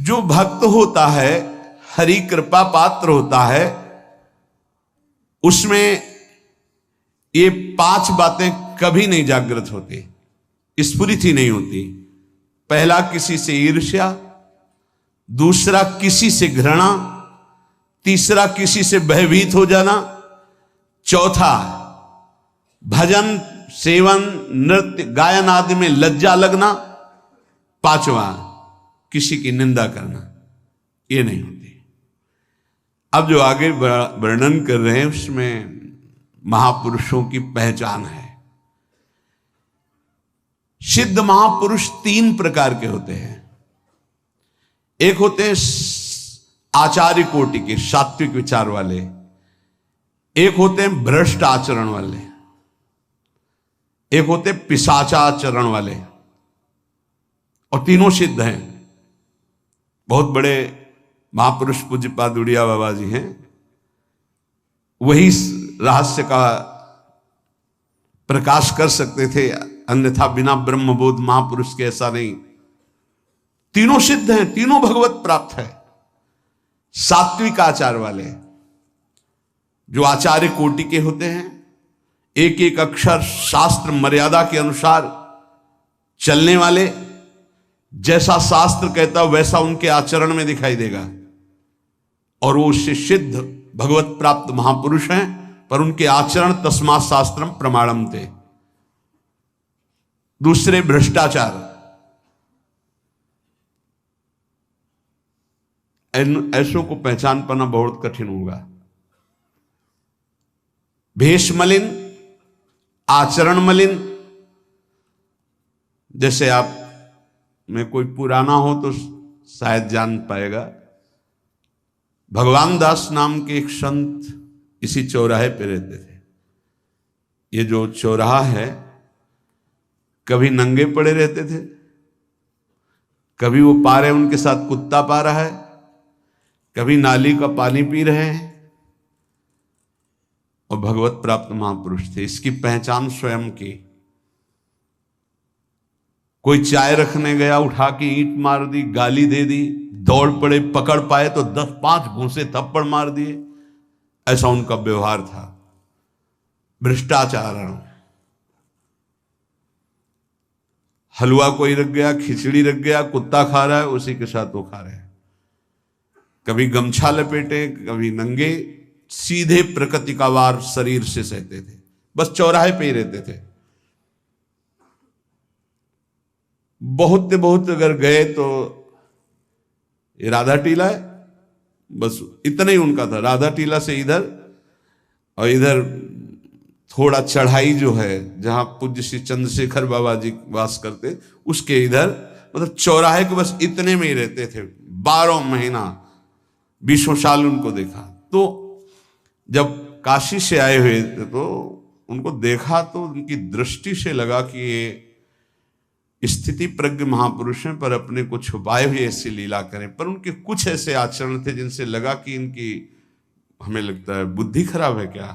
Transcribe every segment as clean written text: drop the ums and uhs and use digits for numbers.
जो भक्त होता है, हरि कृपा पात्र होता है, उसमें ये 5 बातें कभी नहीं जागृत होती, स्फुरित ही नहीं होती। पहला, किसी से ईर्ष्या। दूसरा, किसी से घृणा। तीसरा, किसी से भयभीत हो जाना। चौथा, भजन सेवन नृत्य गायन आदि में लज्जा लगना। पांचवा, किसी की निंदा करना। ये नहीं होती। अब जो आगे वर्णन कर रहे हैं उसमें महापुरुषों की पहचान है। सिद्ध महापुरुष 3 प्रकार के होते हैं। एक होते हैं आचार्य कोटि के, सात्विक विचार वाले। एक होते हैं भ्रष्ट आचरण वाले। एक होते पिशाचाचरण वाले। और तीनों सिद्ध हैं। बहुत बड़े महापुरुष पूज्यपाद उड़िया बाबा जी हैं, वही रहस्य का प्रकाश कर सकते थे, अन्यथा बिना ब्रह्मबोध महापुरुष के ऐसा नहीं। तीनों सिद्ध हैं, तीनों भगवत प्राप्त है। सात्विक आचार वाले, जो आचार्य कोटि के होते हैं, एक एक अक्षर शास्त्र मर्यादा के अनुसार चलने वाले, जैसा शास्त्र कहता वैसा उनके आचरण में दिखाई देगा। और वो उससे सिद्ध भगवत प्राप्त महापुरुष हैं, पर उनके आचरण तस्मात् शास्त्रम प्रमाणम थे। दूसरे, भ्रष्टाचार। ऐसों को पहचान पाना बहुत कठिन होगा। भेष मलिन, आचरण मलिन। जैसे आप में कोई पुराना हो तो शायद जान पाएगा, भगवान दास नाम के एक संत इसी चौराहे पे रहते थे। ये जो चौराहा है, कभी नंगे पड़े रहते थे, कभी वो पा रहे उनके साथ कुत्ता पा रहा है, कभी नाली का पानी पी रहे हैं। और भगवत प्राप्त महापुरुष थे। इसकी पहचान स्वयं की। कोई चाय रखने गया, उठा के ईंट मार दी, गाली दे दी, दौड़ पड़े, पकड़ पाए तो 10-5 घूंसे थप्पड़ मार दिए। ऐसा उनका व्यवहार था। भ्रष्टाचार। हलवा कोई रख गया, खिचड़ी रख गया, कुत्ता खा रहा है, उसी के साथ वो खा रहे हैं। कभी गमछा लपेटे, कभी नंगे, सीधे प्रकृति का वार शरीर से सहते थे। बस चौराहे पे ही रहते थे। बहुत अगर गए तो ये राधा टीला है, बस इतना ही उनका था। राधा टीला से इधर, और इधर थोड़ा चढ़ाई जो है जहां पूज्य श्री चंद्रशेखर बाबा जी वास करते, उसके इधर, मतलब चौराहे के बस इतने में ही रहते थे। 12 महीना, 20 साल उनको देखा। तो जब काशी से आए हुए थे तो उनको देखा तो उनकी दृष्टि से लगा कि ये स्थिति प्रज्ञ महापुरुष हैं, पर अपने को छुपाए हुए ऐसी लीला करें। पर उनके कुछ ऐसे आचरण थे जिनसे लगा कि इनकी, हमें लगता है, बुद्धि खराब है क्या,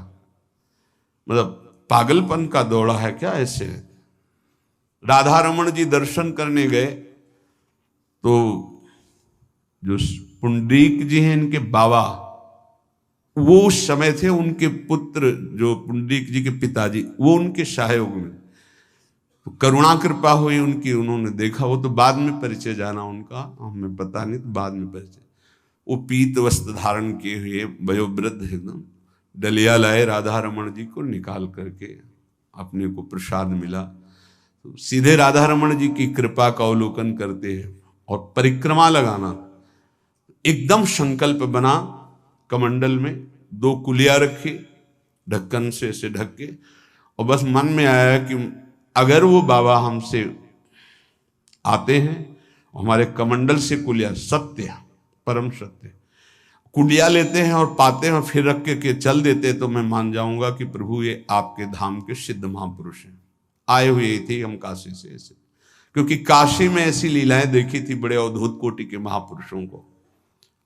मतलब पागलपन का दौड़ा है क्या। ऐसे राधा रमण जी दर्शन करने गए तो जो पुंडरीक जी हैं, इनके बाबा, वो उस समय थे, उनके पुत्र जो पुंडरीक जी के पिताजी, वो उनके सहयोग में। तो करुणा कृपा हुई उनकी, उन्होंने देखा। वो तो बाद में परिचय जाना उनका, हमें पता नहीं, तो बाद में परिचय। वो पीत वस्त्र धारण किए हुए वयोवृद्ध एकदम डलिया लाए, राधा रमण जी को निकाल करके अपने को प्रसाद मिला। तो सीधे राधा रमण जी की कृपा का अवलोकन करते हैं और परिक्रमा लगाना। एकदम संकल्प बना, कमंडल में 2 कुलिया रखी, ढक्कन से ऐसे ढक के, और बस मन में आया कि अगर वो बाबा हमसे आते हैं, हमारे कमंडल से कुलिया, सत्य, परम सत्य, कुलिया लेते हैं और पाते हैं और फिर रख के चल देते, तो मैं मान जाऊंगा कि प्रभु ये आपके धाम के सिद्ध महापुरुष हैं। आए हुए थे हम काशी से ऐसे, क्योंकि काशी में ऐसी लीलाएं देखी थी बड़े अवधूत कोटि के महापुरुषों को।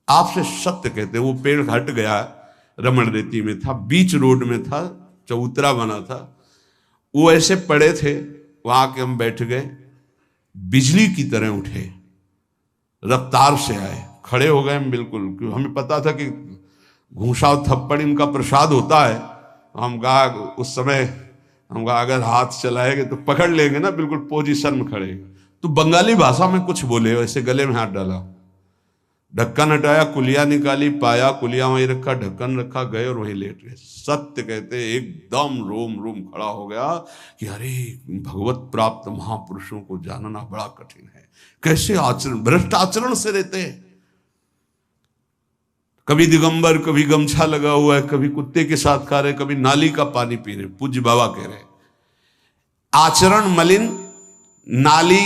आपसे सत्य कहते हैं। वो पेड़ हट गया, रमण रेती में था, बीच रोड में था, चबूतरा बना था, वो ऐसे पड़े थे, वहां के हम बैठ गए, बिजली की तरह उठे। रफ्तार से आए, खड़े हो गए हम बिल्कुल, क्योंकि हमें पता था कि घूंसा और थप्पड़ इनका प्रसाद होता है। हम कहा उस समय, हम कहा अगर हाथ चलाएंगे तो पकड़ लेंगे ना, बिल्कुल पोजीशन में खड़े। तो बंगाली भाषा में कुछ बोले, वैसे गले में हाथ डाला, ढक्कन हटाया, कुलिया निकाली, पाया कुलिया वहीं रखा, ढक्कन रखा, गए और वहीं लेट गए। सत्य कहते एकदम रोम रोम खड़ा हो गया कि अरे भगवत प्राप्त महापुरुषों को जानना बड़ा कठिन है। कैसे आचरण, भ्रष्ट आचरण से रहते हैं, कभी दिगंबर, कभी गमछा लगा हुआ है, कभी कुत्ते के साथ खा रहे, कभी नाली का पानी पी रहे। पूज्य बाबा कह रहे आचरण मलिन, नाली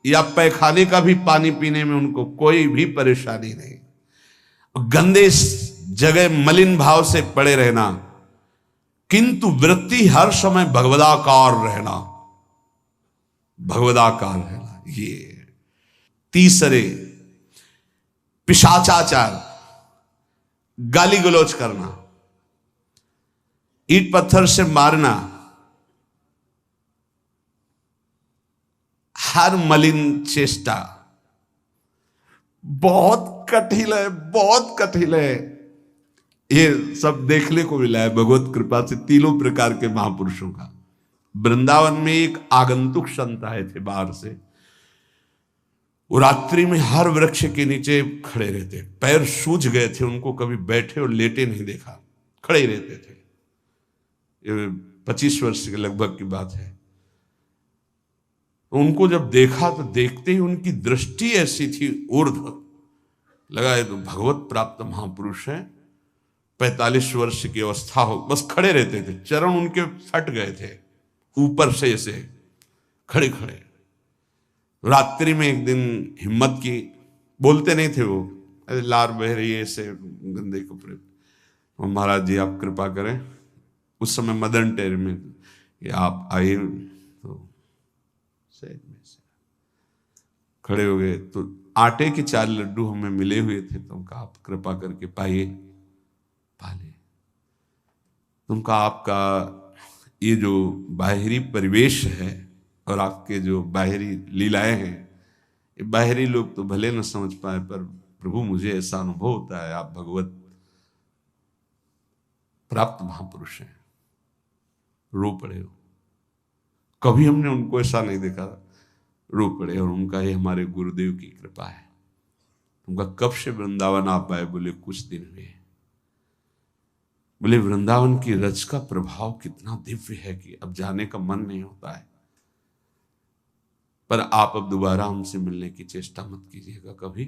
या पैखाने का भी पानी पीने में उनको कोई भी परेशानी नहीं। गंदे जगह मलिन भाव से पड़े रहना, किंतु वृत्ति हर समय भगवदाकार रहना, भगवदाकार रहना। ये तीसरे, पिशाचाचार, गाली गलौज करना, ईंट पत्थर से मारना, हर मलिन चेष्टा बहुत कठिन है, बहुत कठिन है। ये सब देखने को मिला है भगवत कृपा से तीनों प्रकार के महापुरुषों का। वृंदावन में एक आगंतुक संत आए थे बाहर से, वो रात्रि में हर वृक्ष के नीचे खड़े रहते, पैर सूज गए थे, उनको कभी बैठे और लेटे नहीं देखा, खड़े ही रहते थे। ये 25 वर्ष के लगभग की बात है। उनको जब देखा तो देखते ही उनकी दृष्टि ऐसी थी ऊर्ध्व, लगा ये तो भगवत प्राप्त महापुरुष है। 45 वर्ष की अवस्था हो, बस खड़े रहते थे, चरण उनके फट गए थे ऊपर से ऐसे खड़े खड़े। रात्रि में एक दिन हिम्मत की, बोलते नहीं थे वो, अरे लार बह रही है ऐसे गंदे कपड़े, महाराज जी आप कृपा करें। उस समय मदन टेर में कि आप आइए, तो सहज में से खड़े हो गए। तो आटे के 4 लड्डू हमें मिले हुए थे, तो उनका आप कृपा करके पाइए, पाले। तुमका आपका ये जो बाहरी परिवेश है और आपके जो बाहरी लीलाएं हैं, ये बाहरी लोग तो भले न समझ पाए, पर प्रभु मुझे ऐसा अनुभव होता है आप भगवत प्राप्त महापुरुष हैं। रो पड़े हो, कभी हमने उनको ऐसा नहीं देखा, रो पड़े। और उनका ये हमारे गुरुदेव की कृपा है। उनका कब से वृंदावन आ पाए, बोले कुछ दिन हुए। बोले वृंदावन की रज का प्रभाव कितना दिव्य है कि अब जाने का मन नहीं होता है। पर आप अब दोबारा हमसे मिलने की चेष्टा मत कीजिएगा, कभी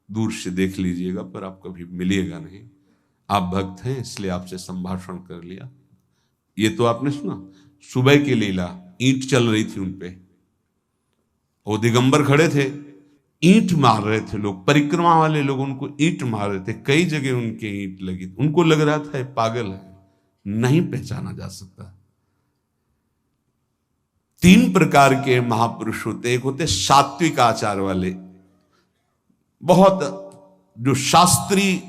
दूर से देख लीजिएगा, पर आप कभी मिलिएगा नहीं। आप भक्त हैं इसलिए आपसे संभाषण कर लिया। ये तो आपने सुना सुबह की लीला, ईंट चल रही थी उनपे, वो दिगंबर खड़े थे, ईंट मार रहे थे लोग, परिक्रमा वाले लोग उनको ईंट मार रहे थे, कई जगह उनके ईंट लगी। उनको लग रहा था ये पागल है, नहीं पहचाना जा सकता। 3 प्रकार के महापुरुष होते, एक होते सात्विक आचार वाले, बहुत जो शास्त्रीय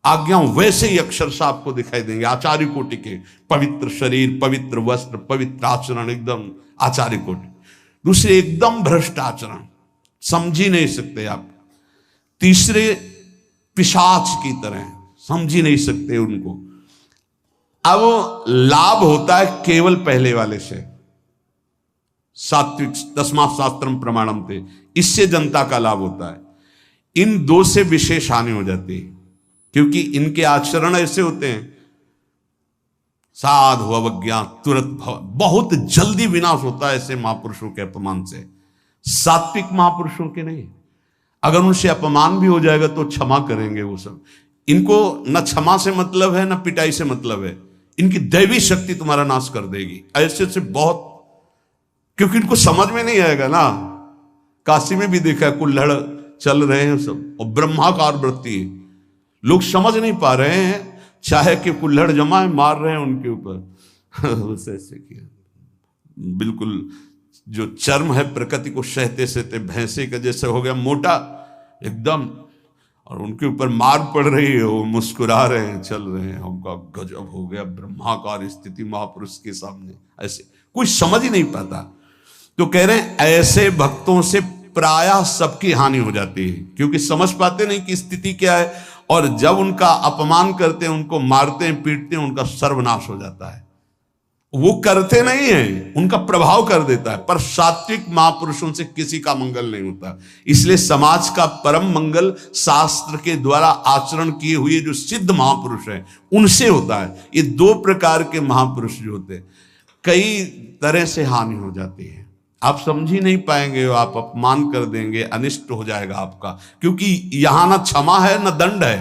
आज्ञा वैसे ही अक्षरशः आपको दिखाई देंगे, आचार्य कोटि के, पवित्र शरीर, पवित्र वस्त्र, पवित्र आचरण, एकदम आचार्य कोटि। दूसरे एकदम भ्रष्ट आचरण, समझ ही नहीं सकते आप। तीसरे पिशाच की तरह, समझ ही नहीं सकते उनको। अब लाभ होता है केवल पहले वाले से, सात्विक, तस्मात् शास्त्रम प्रमाणम थे, इससे जनता का लाभ होता है। इन 2 से विशेष हानि हो जाती है, क्योंकि इनके आचरण ऐसे होते हैं, साधु अवज्ञा तुरंत बहुत जल्दी विनाश होता है ऐसे महापुरुषों के अपमान से। सात्विक महापुरुषों के नहीं, अगर उनसे अपमान भी हो जाएगा तो क्षमा करेंगे वो सब। इनको न क्षमा से मतलब है, न पिटाई से मतलब है, इनकी दैवी शक्ति तुम्हारा नाश कर देगी। ऐसे से बहुत, क्योंकि इनको समझ में नहीं आएगा ना। काशी में भी देखा है, कुल्हड़ चल रहे हैं सब, और ब्रह्माकार वृत्ति, लोग समझ नहीं पा रहे हैं, चाहे कि कुल्हड़ जमाए मार रहे हैं उनके ऊपर। ऐसे किया, बिल्कुल जो चर्म है प्रकृति को सहते सहते भैंसे का जैसे हो गया मोटा एकदम, और उनके ऊपर मार पड़ रही है, वो मुस्कुरा रहे हैं, चल रहे हैं। हमका गजब हो गया, ब्रह्माकार स्थिति महापुरुष के सामने, ऐसे कोई समझ ही नहीं पाता। तो कह रहे हैं ऐसे भक्तों से प्रायः सबकी हानि हो जाती है, क्योंकि समझ पाते नहीं कि स्थिति क्या है, और जब उनका अपमान करते हैं, उनको मारते हैं, पीटते हैं, उनका सर्वनाश हो जाता है। वो करते नहीं है, उनका प्रभाव कर देता है, पर सात्विक महापुरुषों से किसी का मंगल नहीं होता। इसलिए समाज का परम मंगल शास्त्र के द्वारा आचरण किए हुए जो सिद्ध महापुरुष हैं उनसे होता है। ये दो प्रकार के महापुरुष जो होते हैं, कई तरह से हानि हो जाती है, आप समझ ही नहीं पाएंगे, आप अपमान कर देंगे, अनिष्ट हो जाएगा आपका, क्योंकि यहां ना क्षमा है न दंड है,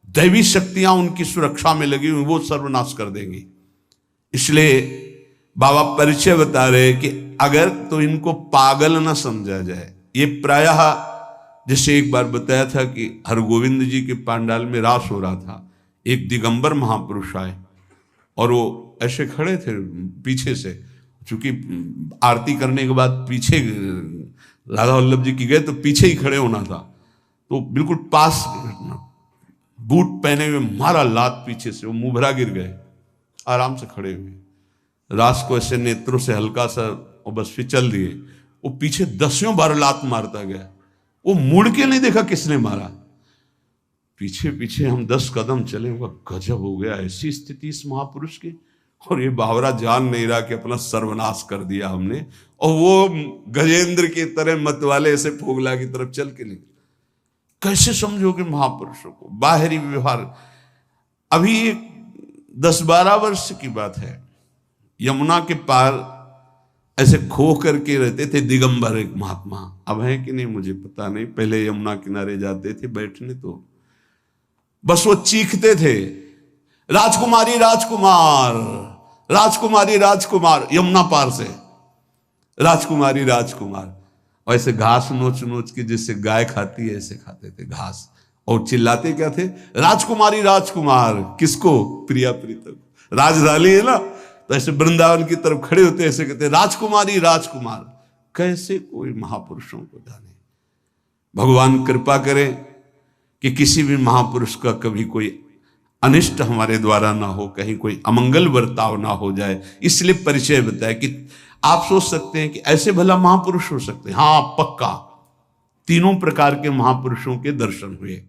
दैवी शक्तियां उनकी सुरक्षा में लगी हुई, वो सर्वनाश कर देंगी। इसलिए बाबा परिचय बता रहे कि अगर तो इनको पागल न समझा जाए। ये प्रायः जैसे एक बार बताया था कि हरगोविंद जी के पांडाल में रास हो रहा था, एक दिगंबर महापुरुष आए और वो ऐसे खड़े थे पीछे से, चूंकि आरती करने के बाद पीछे राधा वल्लभ जी की गए तो पीछे ही खड़े होना था, तो बिल्कुल पास बूट पहने हुए मारा लात पीछे से, वो मुभरा गिर गए, आराम से खड़े हुए, रास को ऐसे नेत्रों से हल्का सा और बस फिर चल दिए। वो पीछे 10 बार लात मारता गया, वो मुड़ के नहीं देखा किसने मारा, पीछे पीछे हम 10 कदम चले, हुआ गजब हो गया, ऐसी स्थिति इस महापुरुष की। और ये बावरा जान नहीं रहा कि अपना सर्वनाश कर दिया हमने, और वो गजेंद्र की तरह मत वाले ऐसे फोगला की तरफ चल के निकले। कैसे समझोगे महापुरुषों को, बाहरी व्यवहार। अभी 10-12 वर्ष की बात है, यमुना के पार ऐसे खो करके रहते थे दिगंबर एक महात्मा, अब है कि नहीं मुझे पता नहीं, पहले यमुना किनारे जाते थे बैठने, तो बस वो चीखते थे, राजकुमारी राजकुमार, राजकुमारी राजकुमार, यमुना पार से राजकुमारी राजकुमार, और ऐसे घास नोच नोच के जैसे गाय खाती है ऐसे खाते थे घास, और चिल्लाते क्या थे, राजकुमारी राजकुमार। किसको? प्रिया प्रीतम, राजधानी है ना, तो ऐसे वृंदावन की तरफ खड़े होते ऐसे कहते राजकुमारी राजकुमार। कैसे कोई महापुरुषों को जाने। भगवान कृपा करें कि किसी भी महापुरुष का कभी कोई अनिष्ट हमारे द्वारा ना हो, कहीं कोई अमंगल बर्ताव ना हो जाए। इसलिए परिचय बताया कि आप सोच सकते हैं कि ऐसे भला महापुरुष हो सकते हैं। हाँ, पक्का 3 प्रकार के महापुरुषों के दर्शन हुए।